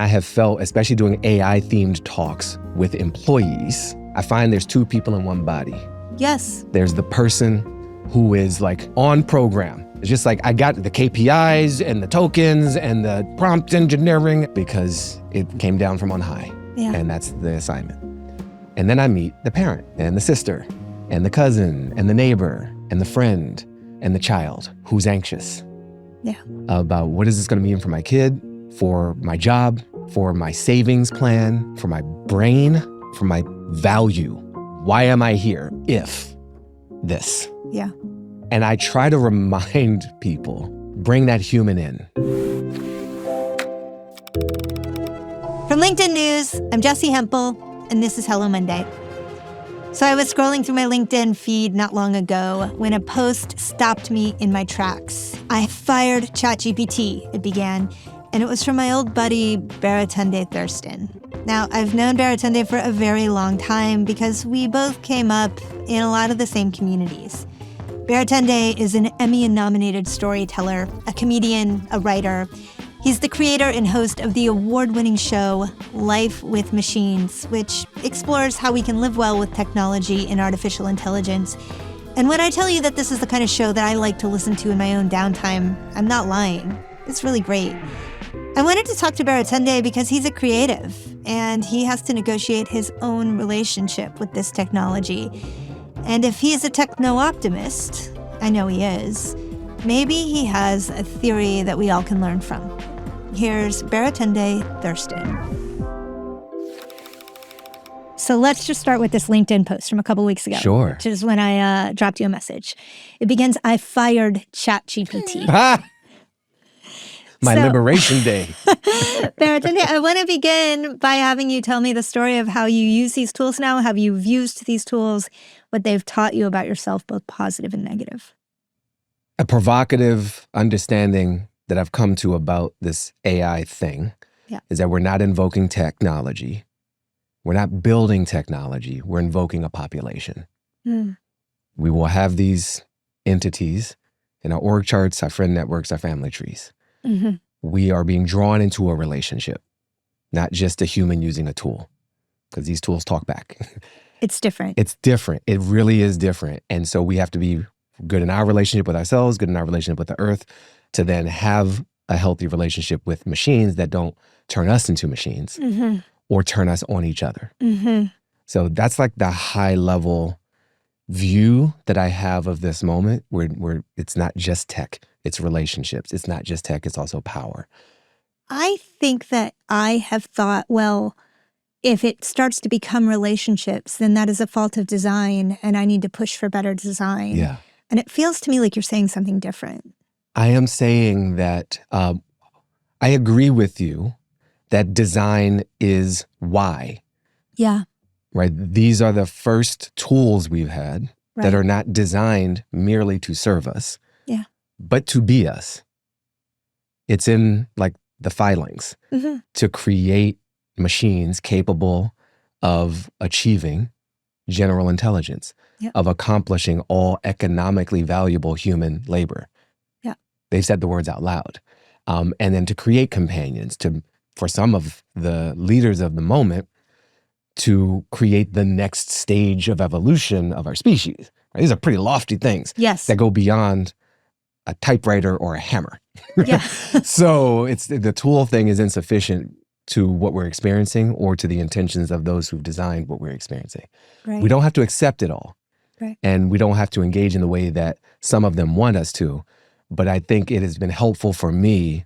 I have felt, especially doing AI-themed talks with employees, I find there's two people in one body. Yes. There's the person who is like on program. It's just like, I got the KPIs and the tokens and the prompt engineering because it came down from on high. Yeah. And that's the assignment. And then I meet the parent and the sister and the cousin and the neighbor and the friend and the child who's anxious. Yeah. About what is this going to mean for my kid, for my job, for my savings plan, for my brain, for my value. Why am I here if this? Yeah. And I try to remind people, bring that human in. From LinkedIn News, I'm Jessi Hempel, and this is Hello Monday. So I was scrolling through my LinkedIn feed not long ago when a post stopped me in my tracks. I fired ChatGPT, it began, and it was from my old buddy, Baratunde Thurston. Now, I've known Baratunde for a very long time because we both came up in a lot of the same communities. Baratunde is an Emmy-nominated storyteller, a comedian, a writer. He's the creator and host of the award-winning show Life with Machines, which explores how we can live well with technology and artificial intelligence. And when I tell you that this is the kind of show that I like to listen to in my own downtime, I'm not lying. It's really great. I wanted to talk to Baratunde because he's a creative, and he has to negotiate his own relationship with this technology. And if he's a techno-optimist, I know he is, maybe he has a theory that we all can learn from. Here's Baratunde Thurston. So let's just start with this LinkedIn post from a couple weeks ago. Sure. Which is when I dropped you a message. It begins, I fired ChatGPT. My liberation day. Baratunde, I want to begin by having you tell me the story of how you use these tools now, how you've used these tools, what they've taught you about yourself, both positive and negative. A provocative understanding that I've come to about this AI thing is that we're not invoking technology. We're not building technology. We're invoking a population. We will have these entities in our org charts, our friend networks, our family trees. We are being drawn into a relationship, not just a human using a tool, because these tools talk back. It's different. It's different. It really is different. And so we have to be good in our relationship with ourselves, good in our relationship with the earth, to then have a healthy relationship with machines that don't turn us into machines or turn us on each other. So that's like the high level view that I have of this moment where it's not just tech, it's relationships. It's not just tech, it's also power. I think that I have thought, well, if it starts to become relationships, then that is a fault of design and I need to push for better design. Yeah. And it feels to me like you're saying something different. I am saying that I agree with you that design is why. Yeah. Right? These are the first tools we've had that are not designed merely to serve us, but to be us. It's in like the filings to create machines capable of achieving general intelligence, of accomplishing all economically valuable human labor. They've said the words out loud. And then to create companions, for some of the leaders of the moment, to create the next stage of evolution of our species. Right? These are pretty lofty things that go beyond a typewriter or a hammer. So the tool thing is insufficient to what we're experiencing or to the intentions of those who've designed what we're experiencing. We don't have to accept it all. And we don't have to engage in the way that some of them want us to. But I think it has been helpful for me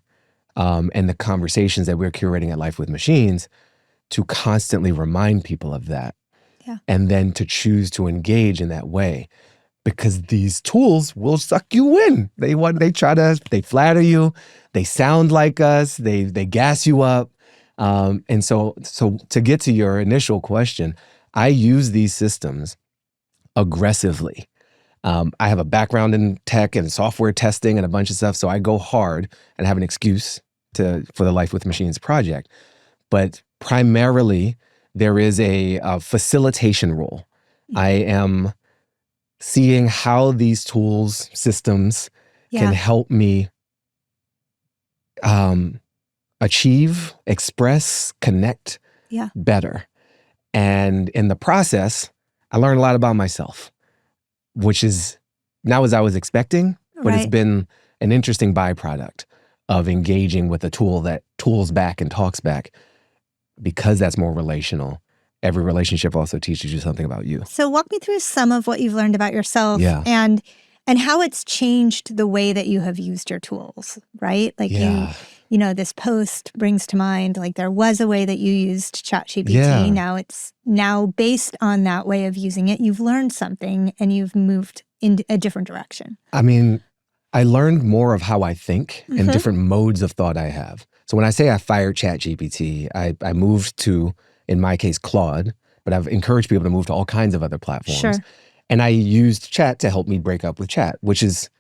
and the conversations that we're curating at Life with Machines to constantly remind people of that. And then to choose to engage in that way. Because these tools will suck you in. They flatter you, they sound like us, they gas you up. And so to get to your initial question, I use these systems aggressively. I have a background in tech and software testing and a bunch of stuff, so I go hard and have an excuse for the Life with Machines project. But primarily, there is a facilitation role. I am seeing how these tools, systems can help me achieve, express, connect better. And in the process, I learned a lot about myself, which is not as I was expecting, but it's been an interesting byproduct of engaging with a tool that tools back and talks back, because that's more relational. Every relationship also teaches you something about you. So walk me through some of what you've learned about yourself and how it's changed the way that you have used your tools, right? Like you know, this post brings to mind, like there was a way that you used ChatGPT. Yeah. Now based on that way of using it, you've learned something and you've moved in a different direction. I mean, I learned more of how I think and different modes of thought I have. So when I say I fired ChatGPT, I moved to, in my case, Claude, but I've encouraged people to move to all kinds of other platforms. Sure. And I used Chat to help me break up with Chat, which was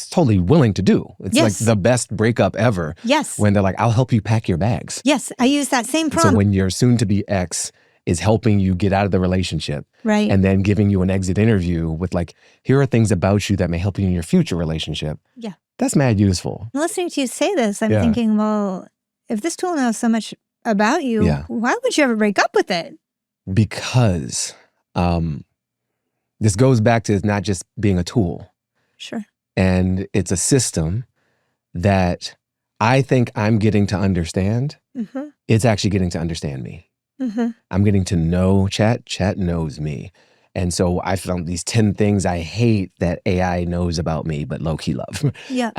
totally willing to do. It's like the best breakup ever. Yes. When they're like, I'll help you pack your bags. Yes, I use that same prompt. So when your soon-to-be ex is helping you get out of the relationship, right, and then giving you an exit interview with like, here are things about you that may help you in your future relationship. Yeah. That's mad useful. Listening to you say this, I'm thinking, well, if this tool knows so much about you, why would you ever break up with it? Because this goes back to not just being a tool. Sure. And it's a system that I think I'm getting to understand. It's actually getting to understand me. I'm getting to know Chat. Chat knows me. And so I found these 10 things I hate that AI knows about me, but low-key love. Yeah.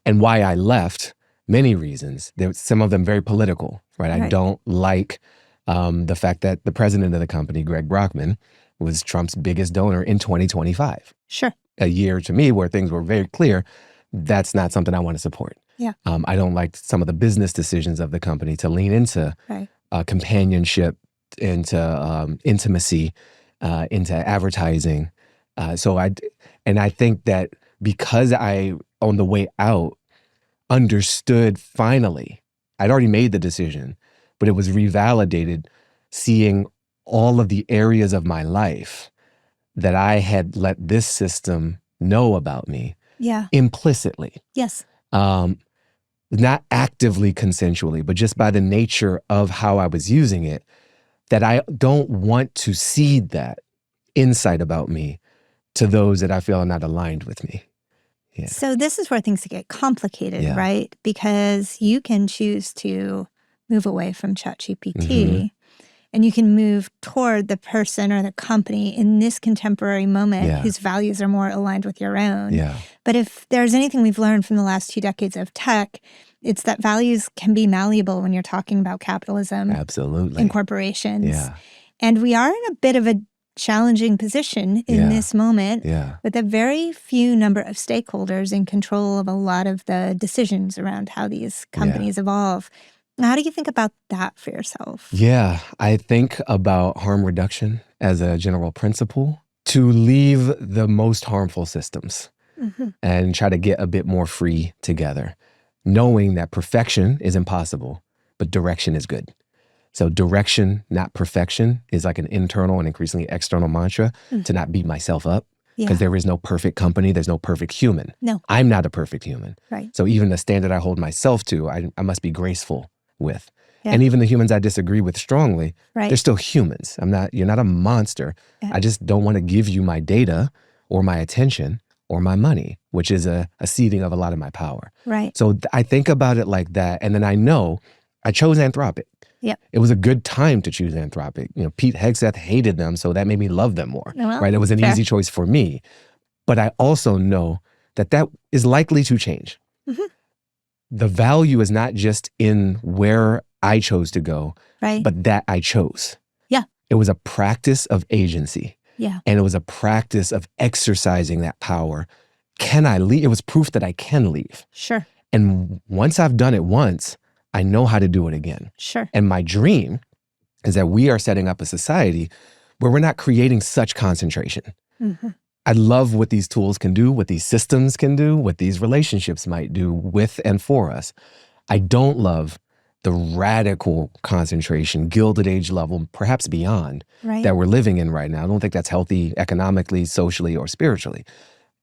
And why I left, many reasons. Some of them very political, right? I don't like the fact that the president of the company, Greg Brockman, was Trump's biggest donor in 2025. Sure. A year to me where things were very clear, that's not something I want to support. Yeah. I don't like some of the business decisions of the company to lean into companionship, into intimacy, into advertising. So I think that because I, on the way out, understood finally, I'd already made the decision, but it was revalidated seeing all of the areas of my life that I had let this system know about me implicitly. Yes. Not actively consensually, but just by the nature of how I was using it, that I don't want to seed that insight about me to those that I feel are not aligned with me. Yeah. So this is where things get complicated, right? Because you can choose to move away from ChatGPT and you can move toward the person or the company in this contemporary moment whose values are more aligned with your own. Yeah. But if there's anything we've learned from the last 2 decades of tech, it's that values can be malleable when you're talking about capitalism. Absolutely. And corporations. Yeah. And we are in a bit of a challenging position in this moment with a very few number of stakeholders in control of a lot of the decisions around how these companies evolve. How do you think about that for yourself? Yeah, I think about harm reduction as a general principle to leave the most harmful systems and try to get a bit more free together, knowing that perfection is impossible, but direction is good. So direction, not perfection, is like an internal and increasingly external mantra to not beat myself up. Because there is no perfect company, there's no perfect human. No. I'm not a perfect human. Right. So even the standard I hold myself to, I must be graceful with. And even the humans I disagree with strongly, they're still humans. You're not a monster. I just don't want to give you my data or my attention or my money, which is a ceding of a lot of my power. Right. So I think about it like that. And then I know I chose Anthropic. Yep. It was a good time to choose Anthropic. You know, Pete Hegseth hated them, so that made me love them more. Well, right? It was an easy choice for me. But I also know that is likely to change. The value is not just in where I chose to go, but that I chose. Yeah. It was a practice of agency. Yeah. And it was a practice of exercising that power. Can I leave? It was proof that I can leave. Sure. And once I've done it once, I know how to do it again. Sure. And my dream is that we are setting up a society where we're not creating such concentration. I love what these tools can do, what these systems can do, what these relationships might do with and for us. I don't love the radical concentration, Gilded Age level, perhaps beyond, that we're living in right now. I don't think that's healthy economically, socially, or spiritually.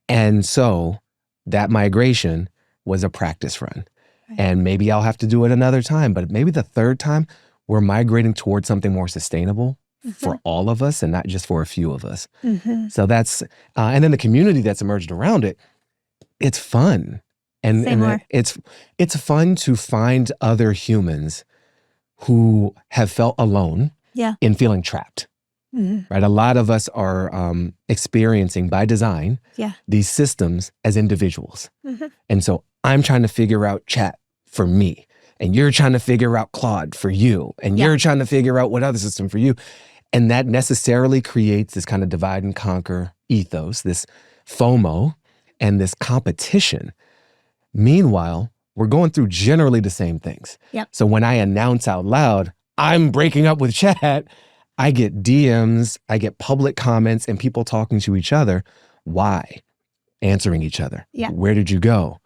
And so that migration was a practice run. Right. And maybe I'll have to do it another time, but maybe the third time we're migrating towards something more sustainable for all of us and not just for a few of us. So that's, and then the community that's emerged around it, it's fun. And it's fun to find other humans who have felt alone in feeling trapped. Right? A lot of us are experiencing by design these systems as individuals. And so I'm trying to figure out chat for me, and you're trying to figure out Claude for you, and you're trying to figure out what other system for you. And that necessarily creates this kind of divide and conquer ethos, this FOMO, and this competition. Meanwhile, we're going through generally the same things. So when I announce out loud, I'm breaking up with chat, I get DMs, I get public comments, and people talking to each other. Why? Answering each other. Where did you go?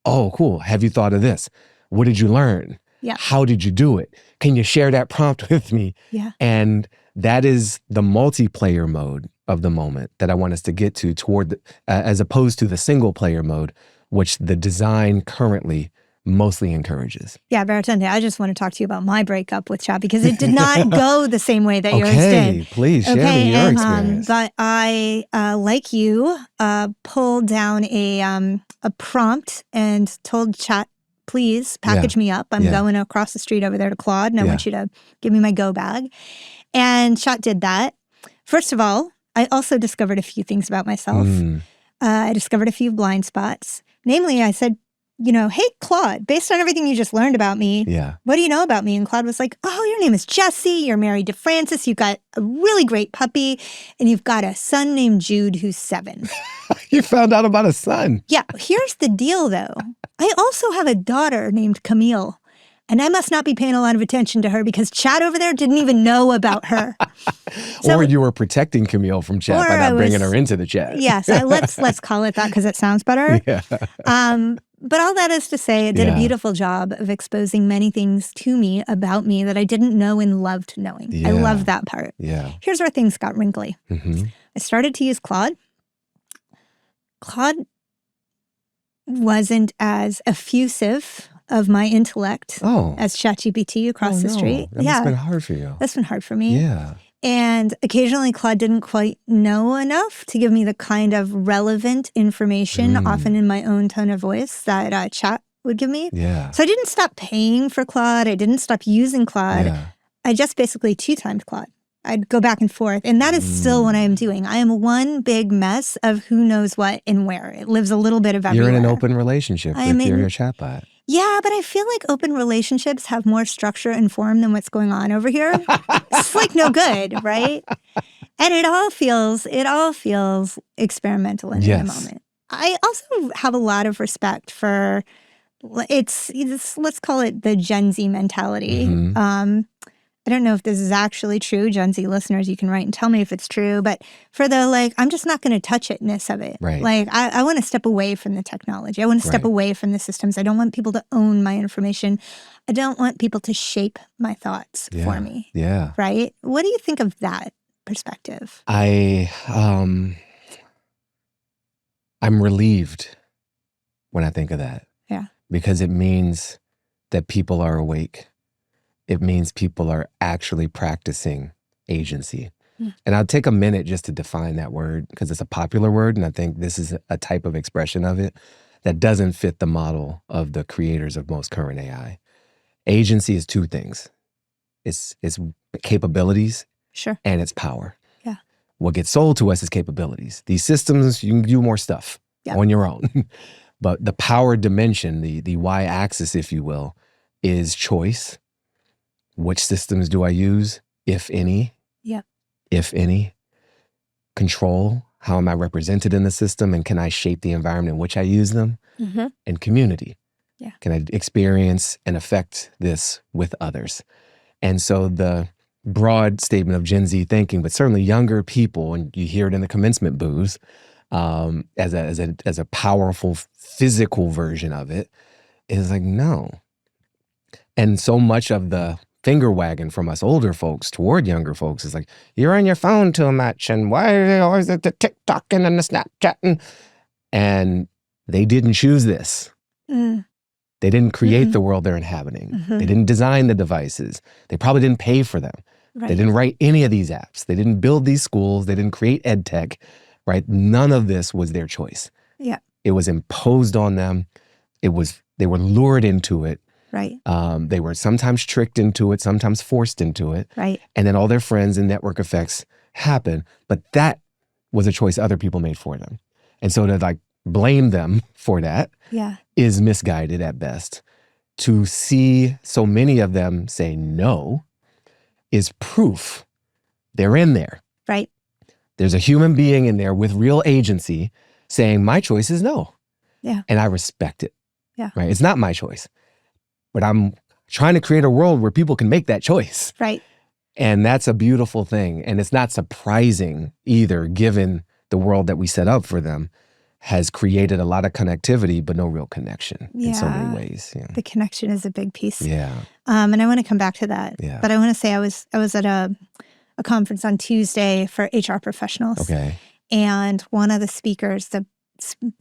Oh, cool. Have you thought of this? What did you learn? How did you do it? Can you share that prompt with me? And that is the multiplayer mode of the moment that I want us to get to toward, as opposed to the single player mode, which the design currently mostly encourages. Baratunde, I just want to talk to you about my breakup with chat because it did not go the same way that yours did. Please share me your experience. But I, like you, pulled down a prompt and told chat, please package me up. I'm going across the street over there to Claude, and I want you to give me my go bag. And chat did that. First of all, I also discovered a few things about myself. I discovered a few blind spots. Namely, I said, hey, Claude, based on everything you just learned about me, what do you know about me? And Claude was like, oh, your name is Jessi. You're married to Francis. You've got a really great puppy. And you've got a son named Jude who's 7. You found out about a son. Yeah. Here's the deal, though. I also have a daughter named Camille. And I must not be paying a lot of attention to her because chat over there didn't even know about her. Or you were protecting Camille from chat by not bringing her into the chat. Yes, let's call it that because it sounds better. But all that is to say, it did a beautiful job of exposing many things to me about me that I didn't know and loved knowing. I love that part. Here's where things got wrinkly. I started to use Claude. Claude wasn't as effusive of my intellect as ChatGPT across the street. That's been hard for you. That's been hard for me. And occasionally Claude didn't quite know enough to give me the kind of relevant information, often in my own tone of voice, that chat would give me. So I didn't stop paying for Claude. I didn't stop using Claude. I just basically 2-timed Claude. I'd go back and forth. And that is still what I am doing. I am one big mess of who knows what and where. It lives a little bit of everywhere. You're in an open relationship with your chatbot. Yeah, but I feel like open relationships have more structure and form than what's going on over here. It's like no good, right? And it all feels experimental in the moment. I also have a lot of respect for it's let's call it the Gen Z mentality. I don't know if this is actually true. Gen Z listeners, you can write and tell me if it's true. But for the I'm just not going to touch itness of it. Like I want to step away from the technology. I want to step away from the systems. I don't want people to own my information. I don't want people to shape my thoughts for me. Right? What do you think of that perspective? I'm relieved when I think of that. Because it means that people are awake. It means people are actually practicing agency. And I'll take a minute just to define that word because it's a popular word. And I think this is a type of expression of it that doesn't fit the model of the creators of most current AI. Agency is 2 things. It's capabilities and it's power. What gets sold to us is capabilities. These systems, you can do more stuff on your own. But the power dimension, the y-axis, if you will, is choice. Which systems do I use, if any? If any. Control, how am I represented in the system, and can I shape the environment in which I use them? And community. Can I experience and affect this with others? And so the broad statement of Gen Z thinking, but certainly younger people, and you hear it in the commencement boos, as a powerful physical version of it, is like, no. And so much of the finger wagging from us older folks toward younger folks is like, you're on your phone too much, and why are they always at the TikToking and the Snapchatting? And they didn't choose this. They didn't create the world they're inhabiting. They didn't design the devices. They probably didn't pay for them. Right. They didn't write any of these apps. They didn't build these schools. They didn't create ed tech, right? None of this was their choice. Yeah. It was imposed on them. They were lured into it. Right. They were sometimes tricked into it, sometimes forced into it. Right. And then all their friends and network effects happen. But that was a choice other people made for them. And so to like blame them for that is misguided at best. To see so many of them say no is proof they're in there. Right. There's a human being in there with real agency saying, my choice is no. Yeah. And I respect it. Yeah. Right. It's not my choice. But I'm trying to create a world where people can make that choice. Right. And that's a beautiful thing. And it's not surprising either, given the world that we set up for them has created a lot of connectivity, but no real connection in so many ways. Yeah. The connection is a big piece. Yeah. And I want to come back to that. Yeah. But I want to say I was at a conference on Tuesday for HR professionals. Okay. And one of the speakers, the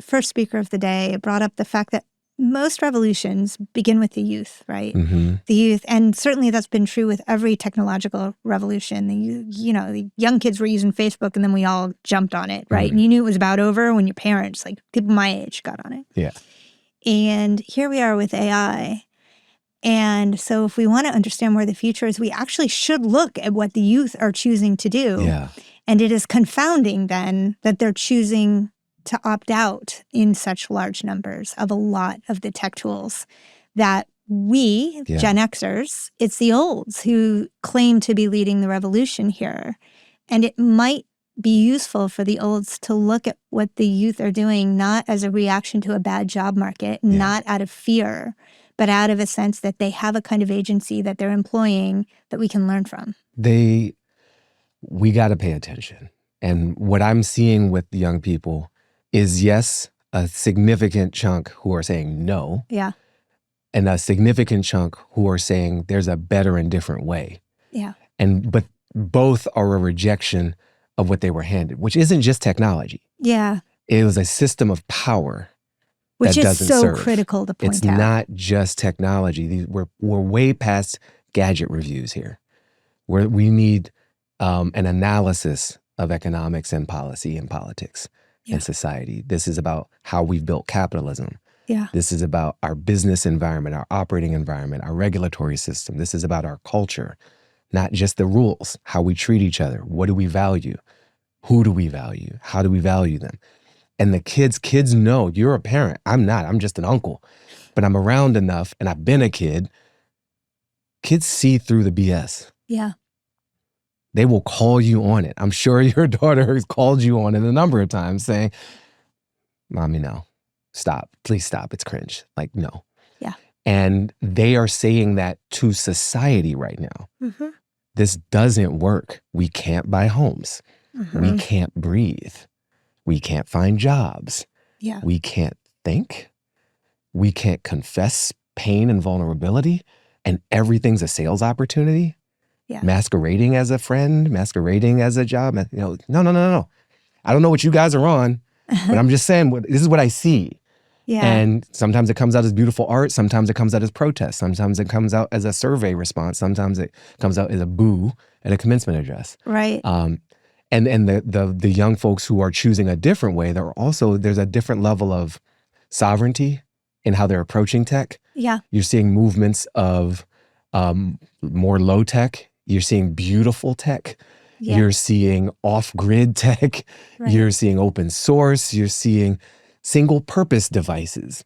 first speaker of the day, brought up the fact that most revolutions begin with the youth, right? Mm-hmm. The youth, and certainly that's been true with every technological revolution. The young kids were using Facebook, and then we all jumped on it, right? Mm-hmm. And you knew it was about over when your parents, like people my age, got on it. Yeah. And here we are with AI. And so if we want to understand where the future is, we actually should look at what the youth are choosing to do. Yeah. And it is confounding then that they're choosing to opt out in such large numbers of a lot of the tech tools that we, Gen Xers, it's the olds who claim to be leading the revolution here. And it might be useful for the olds to look at what the youth are doing, not as a reaction to a bad job market, not out of fear, but out of a sense that they have a kind of agency that they're employing that we can learn from. We got to pay attention. And what I'm seeing with the young people is, yes, a significant chunk who are saying no. Yeah. And a significant chunk who are saying there's a better and different way. Yeah. But both are a rejection of what they were handed, which isn't just technology. Yeah. It was a system of power. Which that is so serve. critical to point out. It's not just technology. We're way past gadget reviews here, where we need an analysis of economics and policy and politics and society. This is about how we've built capitalism. Yeah. This is about our business environment, our operating environment, our regulatory system. This is about our culture, not just the rules, how we treat each other. What do we value? Who do we value? How do we value them? And the kids know, you're a parent. I'm not. I'm just an uncle. But I'm around enough, and I've been a kid. Kids see through the BS. Yeah. They will call you on it. I'm sure your daughter has called you on it a number of times saying, Mommy, no. Stop. Please stop. It's cringe. Like, no. Yeah. And they are saying that to society right now. Mm-hmm. This doesn't work. We can't buy homes. Mm-hmm. We can't breathe. We can't find jobs. Yeah. We can't think. We can't confess pain and vulnerability. And everything's a sales opportunity. Yeah. Masquerading as a friend, masquerading as a job. No. I don't know what you guys are on, but I'm just saying, this is what I see. Yeah. And sometimes it comes out as beautiful art. Sometimes it comes out as protest. Sometimes it comes out as a survey response. Sometimes it comes out as a boo at a commencement address. Right. And the young folks who are choosing a different way, there's a different level of sovereignty in how they're approaching tech. Yeah. You're seeing movements of more low tech. You're seeing beautiful tech. Yeah. You're seeing off-grid tech. Right. You're seeing open source. You're seeing single-purpose devices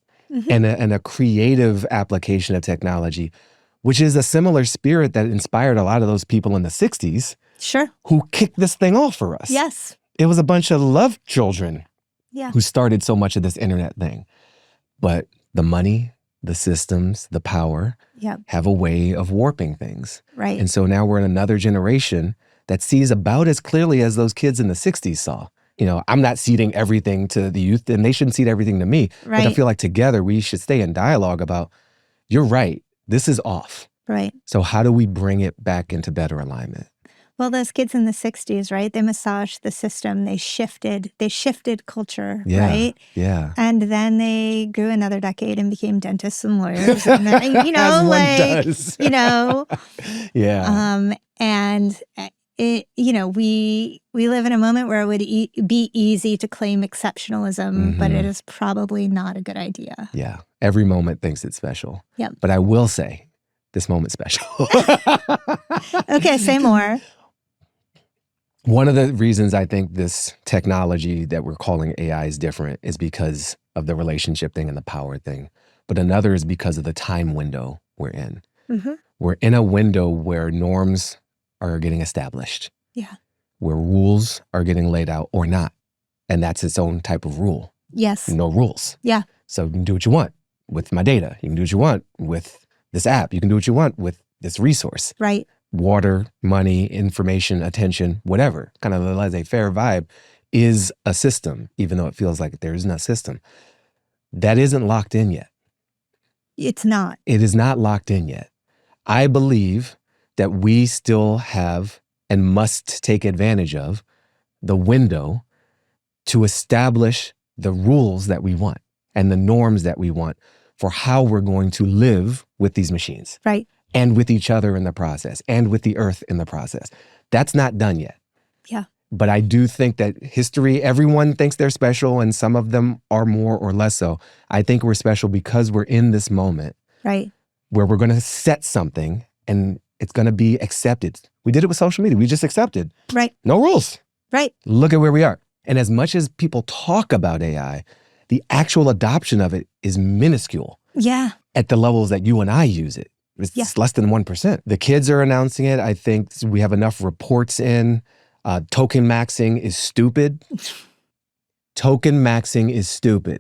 and a creative application of technology, which is a similar spirit that inspired a lot of those people in the 60s. Sure. Who kicked this thing off for us. Yes. It was a bunch of love children who started so much of this internet thing. But the money, the systems, the power have a way of warping things. Right. And so now we're in another generation that sees about as clearly as those kids in the 60s saw. You know, I'm not ceding everything to the youth, and they shouldn't cede everything to me. Right. But I feel like together we should stay in dialogue about, you're right, this is off. Right. So how do we bring it back into better alignment? Well, those kids in the 60s, right? They massaged the system. They shifted culture, right? Yeah. And then they grew another decade and became dentists and lawyers. And then, As one does. Yeah. And we live in a moment where it would be easy to claim exceptionalism, but it is probably not a good idea. Yeah. Every moment thinks it's special. Yep. But I will say, this moment's special. Okay, say more. One of the reasons I think this technology that we're calling AI is different is because of the relationship thing and the power thing. But another is because of the time window we're in. Mm-hmm. We're in a window where norms are getting established. Yeah. Where rules are getting laid out or not. And that's its own type of rule. Yes. No rules. Yeah. So you can do what you want with my data. You can do what you want with this app. You can do what you want with this resource. Right. Water, money, information, attention, whatever, kind of the laissez-faire vibe is a system, even though it feels like there isn't a system. That isn't locked in yet. It's not. It is not locked in yet. I believe that we still have and must take advantage of the window to establish the rules that we want and the norms that we want for how we're going to live with these machines. Right. And with each other in the process, and with the earth in the process. That's not done yet. Yeah. But I do think that history, everyone thinks they're special, and some of them are more or less so. I think we're special because we're in this moment. Right. Where we're going to set something, and it's going to be accepted. We did it with social media. We just accepted. Right. No rules. Right. Look at where we are. And as much as people talk about AI, the adoption of it is minuscule. Yeah. At the levels that you and I use it. It's less than 1%. The kids are announcing it. I think we have enough reports in. Token maxing is stupid. Token maxing is stupid.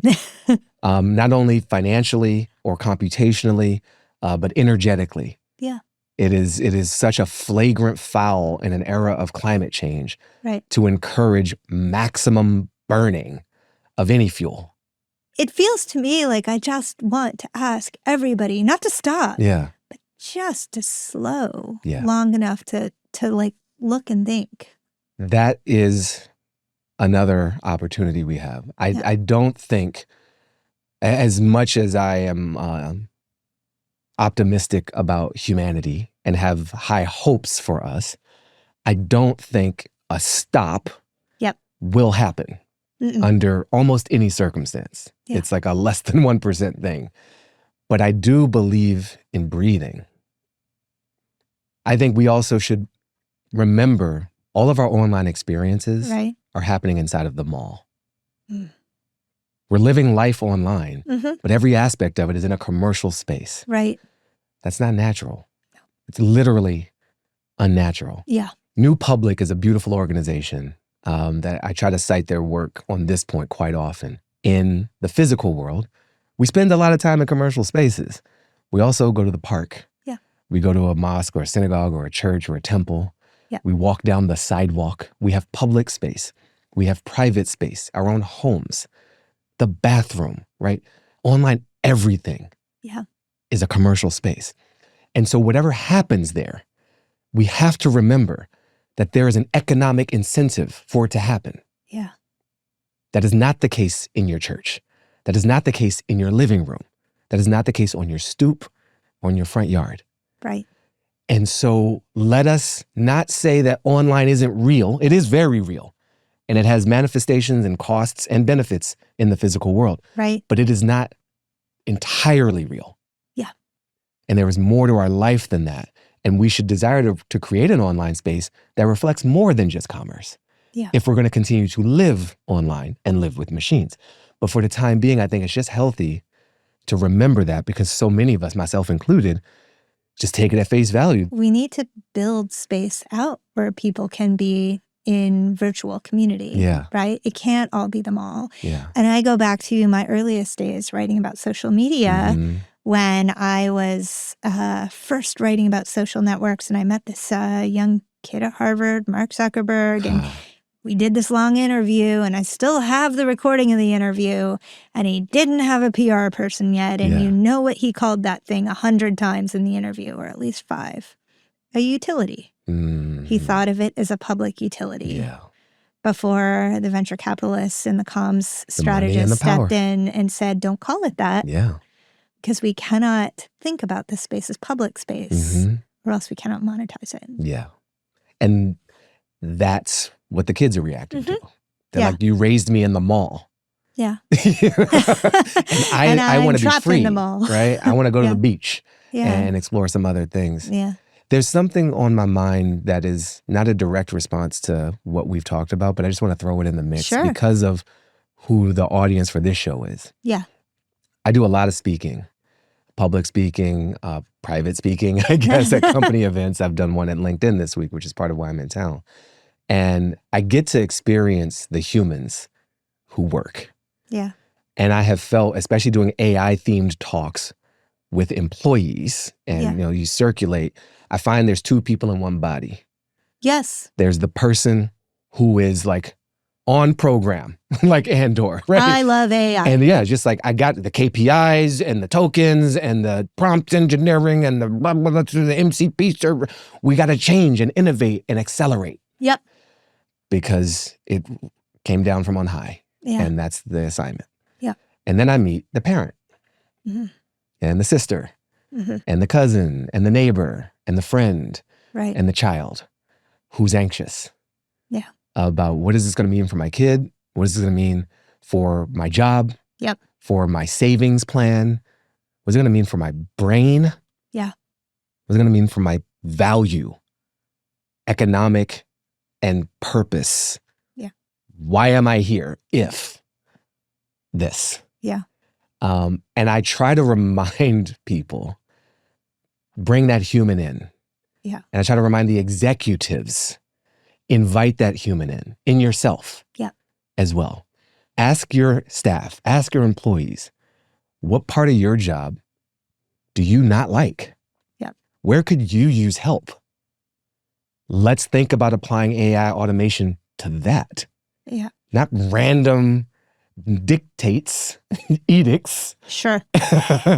Not only financially or computationally, but energetically. Yeah. It is such a flagrant foul in an era of climate change to encourage maximum burning of any fuel. It feels to me like I just want to ask everybody not to stop. Yeah. But just to slow long enough to like look and think. That is another opportunity we have. I don't think, as much as I am optimistic about humanity and have high hopes for us, I don't think a stop will happen under almost any circumstance. Yeah. It's like a less than 1% thing. But I do believe in breathing. I think we also should remember all of our online experiences are happening inside of the mall. Mm. We're living life online, but every aspect of it is in a commercial space. Right. That's not natural. No. It's literally unnatural. Yeah. New Public is a beautiful organization that I try to cite their work on this point quite often. In the physical world, we spend a lot of time in commercial spaces. We also go to the park. Yeah. We go to a mosque or a synagogue or a church or a temple. Yeah. We walk down the sidewalk. We have public space. We have private space, our own homes, the bathroom, right? Online, everything is a commercial space. And so whatever happens there, we have to remember that there is an economic incentive for it to happen. Yeah. That is not the case in your church. That is not the case in your living room. That is not the case on your stoop or in your front yard. Right. And so let us not say that online isn't real. It is very real. And it has manifestations and costs and benefits in the physical world. Right. But it is not entirely real. Yeah. And there is more to our life than that. And we should desire to create an online space that reflects more than just commerce. Yeah. If we're going to continue to live online and live with machines. But for the time being, I think it's just healthy to remember that, because so many of us, myself included, just take it at face value. We need to build space out where people can be in virtual community. Yeah. Right? It can't all be the mall. Yeah. And I go back to my earliest days writing about social media when I was first writing about social networks, and I met this young kid at Harvard, Mark Zuckerberg, and we did this long interview, and I still have the recording of the interview, and he didn't have a PR person yet, and you know what he called that thing 100 times in the interview, or at least 5? A utility. He thought of it as a public utility. Before the venture capitalists and the comms strategists stepped in and said, don't call it that. Because we cannot think about this space as public space, or else we cannot monetize it. And that's what the kids are reacting to. They're like, you raised me in the mall. And I want to be free, right? I want to go to the beach and explore some other things. There's something on my mind that is not a direct response to what we've talked about, but I just want to throw it in the mix because of who the audience for this show is. I do a lot of speaking, public speaking, private speaking, I guess, at company events. I've done one at LinkedIn this week, which is part of why I'm in town. And I get to experience the humans who work. And I have felt, especially doing AI-themed talks with employees, and you circulate, I find there's two people in one body. There's the person who is like on program, like Andor, right? I love AI. And just like I got the KPIs and the tokens and the prompt engineering and the blah, blah, blah, the MCP server. We got to change and innovate and accelerate. Because it came down from on high. And that's the assignment. And then I meet the parent and the sister and the cousin and the neighbor and the friend and the child who's anxious about what is this going to mean for my kid? What is this going to mean for my job? For my savings plan? What's it going to mean for my brain? What's it going to mean for my value, economic and purpose? Why am I here if this? And I try to remind people, bring that human in. And I try to remind the executives, invite that human in yourself as well. Ask your staff, ask your employees, what part of your job do you not like? Where could you use help? Let's think about applying AI automation to that. Not random dictates, edicts,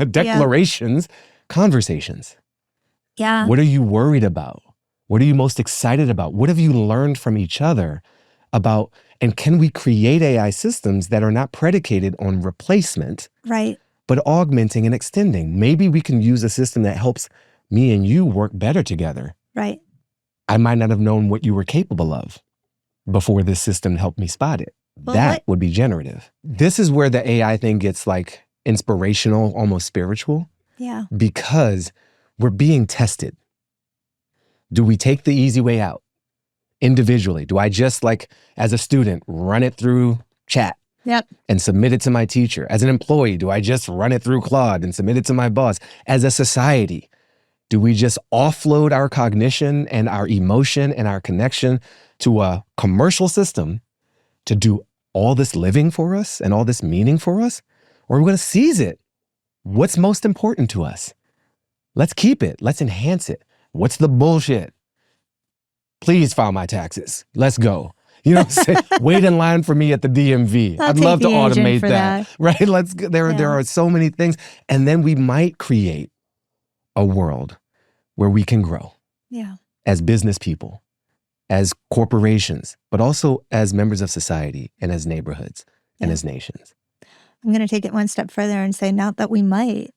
declarations, conversations. What are you worried about? What are you most excited about? What have you learned from each other about, and can we create AI systems that are not predicated on replacement, but augmenting and extending? Maybe we can use a system that helps me and you work better together. I might not have known what you were capable of before this system helped me spot it. That would be generative. This is where the AI thing gets like inspirational, almost spiritual. Because we're being tested. Do we take the easy way out individually? Do I just like, as a student, run it through chat and submit it to my teacher? As an employee, do I just run it through Claude and submit it to my boss? As a society, do we just offload our cognition and our emotion and our connection to a commercial system to do all this living for us and all this meaning for us? Or are we going to seize it? What's most important to us? Let's keep it. Let's enhance it. What's the bullshit? Please file my taxes. Let's go. You know what I'm saying? Wait in line for me at the DMV. I'd love to automate that. Right? There are so many things. And then we might create a world where we can grow as business people, as corporations, but also as members of society and as neighborhoods and as nations. I'm going to take it one step further and say not that we might,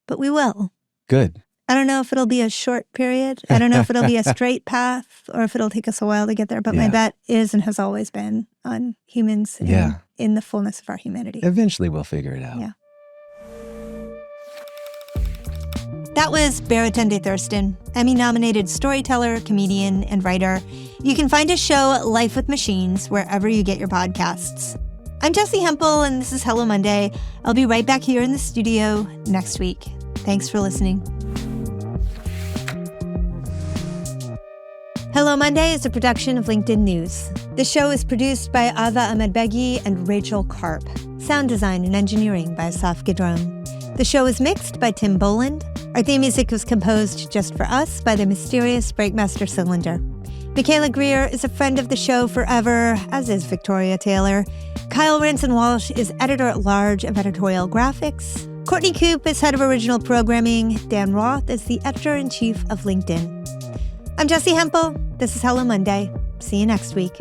but we will. Good. I don't know if it'll be a short period. I don't know if it'll be a straight path or if it'll take us a while to get there. But my bet is and has always been on humans in the fullness of our humanity. Eventually we'll figure it out. That was Baratunde Thurston, Emmy-nominated storyteller, comedian, and writer. You can find his show, Life with Machines, wherever you get your podcasts. I'm Jessi Hempel, and this is Hello Monday. I'll be right back here in the studio next week. Thanks for listening. Hello Monday is a production of LinkedIn News. The show is produced by Ava Ahmedbegi and Rachel Karp. Sound design and engineering by Asaf Gidron. The show is mixed by Tim Boland. Our theme music was composed just for us by the mysterious Breakmaster Cylinder. Michaela Greer is a friend of the show forever, as is Victoria Taylor. Kyle Ranson-Walsh is editor-at-large of editorial graphics. Courtney Coop is head of original programming. Dan Roth is the editor-in-chief of LinkedIn. I'm Jessi Hempel. This is Hello Monday. See you next week.